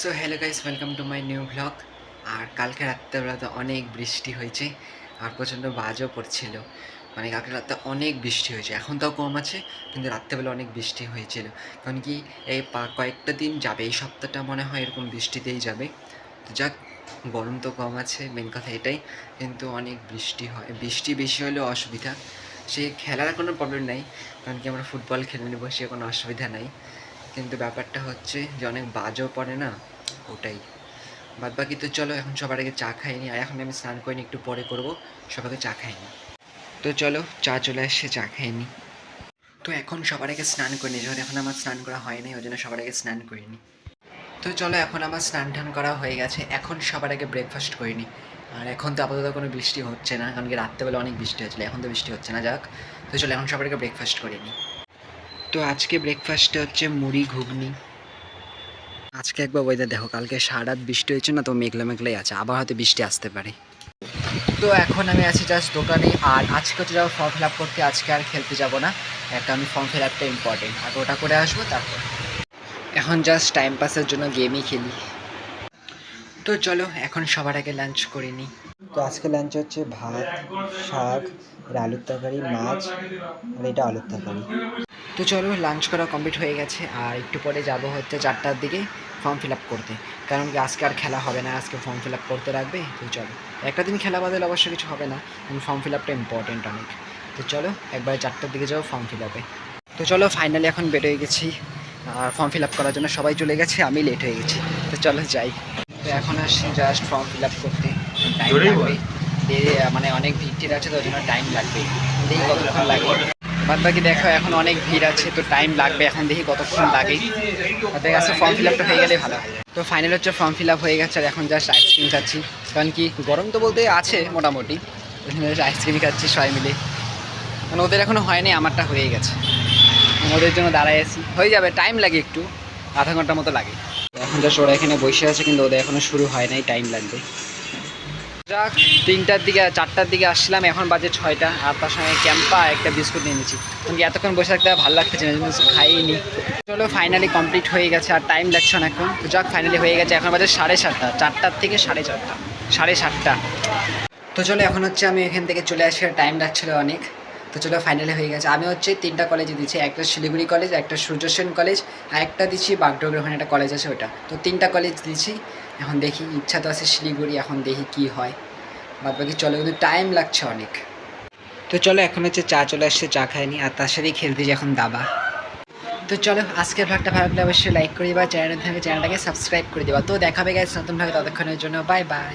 So hello guys, welcome to my new blog. আর কালকে রাত্রেবেলা তো অনেক বৃষ্টি হয়েছে আর প্রচণ্ড বাজও পড়ছিল। মানে কালকে রাতে অনেক বৃষ্টি হয়েছে, এখন তাও কম আছে, কিন্তু রাত্রেবেলা অনেক বৃষ্টি হয়েছিল। কারণ কি এই কয়েকটা দিন যাবে, এই সপ্তাহটা মনে হয় এরকম বৃষ্টিতেই যাবে। তো যাক, গরম তো কম আছে, মেন কথা এটাই। কিন্তু অনেক বৃষ্টি হয়, বৃষ্টি বেশি হলেও অসুবিধা। সে খেলার কোনো প্রবলেম নাই, কারণ কি আমরা ফুটবল খেলে নেবো, সে কোনো অসুবিধা নাই। কিন্তু ব্যাপারটা হচ্ছে যে অনেক বাজও পড়ে না, ওটাই। বাদ বাকি তো চলো, এখন সবার আগে চা খাইনি, আর এখন আমি স্নান করিনি, একটু পরে করবো। সবাইকে চা খাইনি, তো চলো চা চলে আসছে, চা খাইনি। তো এখন সবার আগে স্নান করিনি, যেহেতু এখন আমার স্নান করা হয়নি, ওই জন্য সবার আগে স্নান করিনি। তো চলো, এখন আমার স্নান টান করা হয়ে গেছে, এখন সবার আগে ব্রেকফাস্ট করিনি। আর এখন তো আপাতত কোনো বৃষ্টি হচ্ছে না, কারণ কি রাত্রেবেলা অনেক বৃষ্টি হচ্ছিলো, এখন তো বৃষ্টি হচ্ছে না। যাক, তো চলো এখন সবার আগে ব্রেকফাস্ট করিনি। তো আজকে ব্রেকফাস্টে হচ্ছে মুড়ি ঘুগনি। আজকে একবার ওয়েদার দেখো, কালকে সারা রাত বৃষ্টি হয়েছে না, তো মেঘলা মেঘলাই আছে, আবার হয়তো বৃষ্টি আসতে পারে। তো এখন আমি আছি জাস্ট দোকানে, আর আজকে হচ্ছে যাবো ফর্ম ফিল আপ করতে, আজকে আর খেলতে যাব না। একটা আমি ফর্ম ফিল আপটা ইম্পর্টেন্ট, আগে ওটা করে আসবো, তারপর এখন জাস্ট টাইম পাসের জন্য গেমই খেলি। তো চলো এখন সবার আগে লাঞ্চ করে নিই। তো আজকে লাঞ্চ হচ্ছে ভাত, শাক, আলুর তরকারি, মাছ, আর এটা আলুর তরকারি। তো চলো, লাঞ্চ করা কমপ্লিট হয়ে গেছে, আর একটু পরে যাব হচ্ছে 4টার দিকে ফর্ম ফিল আপ করতে। কারণ কি আজকে আর খেলা হবে না, আজকে ফর্ম ফিল আপ করতে রাখবে। তো চলো, একটা দিন খেলা বাদলে অবশ্য কিছু হবে না, কিন্তু ফর্ম ফিল আপটা ইম্পর্টেন্ট অনেক। তো চলো একবারে 4টার দিকে যাবো ফর্ম ফিল আপে। তো চলো ফাইনালি এখন বের হয়ে গেছি, আর ফর্ম ফিল আপ করার জন্য সবাই চলে গেছে, আমি লেট হয়ে গেছি। তো চলো যাই। তো এখন আসছি জাস্ট ফর্ম ফিল আপ করতে, টাইম লাগবে, মানে অনেক ভিড় আছে, তো ওই জন্য টাইম লাগবে, দেখি কতক্ষণ লাগে। বাদ বাকি দেখো, এখন অনেক ভিড় আছে, তো টাইম লাগবে, এখন দেখি কতক্ষণ লাগে। তাদের কাছে ফর্ম ফিল আপটা হয়ে গেলে ভালো হয়। তো ফাইনাল হচ্ছে ফর্ম ফিল আপ হয়ে গেছে, আর এখন জাস্ট আইসক্রিম খাচ্ছি, কারণ কি গরম তো বলতে আছে মোটামুটি, আইসক্রিম খাচ্ছি সবাই মিলে। মানে ওদের এখনও হয়নি, আমারটা হয়ে গেছে, ওদের জন্য দাঁড়ায় আছি, হয়ে যাবে, টাইম লাগে একটু, আধা ঘন্টার মতো লাগে। এখন জাস্ট ওরা এখানে বসে আছে, কিন্তু ওদের এখনও শুরু হয় নাই, টাইম লাগবে। যাক, 3টার দিকে 4টার দিকে আসলাম, এখন বাজে 6টা, আর তার সঙ্গে ক্যাম্পা একটা বিস্কুট নিয়ে নিয়েছি, কারণ এতক্ষণ বসে থাকতে ভালো লাগতেছে না, খাইনি। চলো ফাইনালি কমপ্লিট হয়ে গেছে, আর টাইম লাগছে না এখন। তো যাক, ফাইনালি হয়ে গেছে, এখন বাজে 7:30, 4টার থেকে 4:30, 7:30। তো চলো এখন হচ্ছে আমি এখান থেকে চলে আসি, টাইম লাগছিলো অনেক। তো চলো ফাইনালি হয়ে গেছে, আমি হচ্ছে 3টা কলেজে দিচ্ছি, একটা শিলিগুড়ি কলেজ, একটা সূর্য সেন কলেজ, আর একটা দিচ্ছি বাগডোগরার ওখানে একটা কলেজ আছে ওটা। তো 3টা কলেজ দিচ্ছি, এখন দেখি, ইচ্ছা তো আছে শিলিগুড়ি, এখন দেখি কি হয়। বাদ বাকি চলো, কিন্তু টাইম লাগছে অনেক। তো চলো এখন হচ্ছে চা চলে আসছে, চা খাইনি, আর তার সাথেই খেলতে যে এখন দাবা। তো চলো, আজকের ভাগটা ভালো লাগলে অবশ্যই লাইক করে দিবা, চ্যানেলটাকে সাবস্ক্রাইব করে দিবা। তো দেখাবে গাইস নতুন ভাগে, ততক্ষণের জন্য বাই বাই।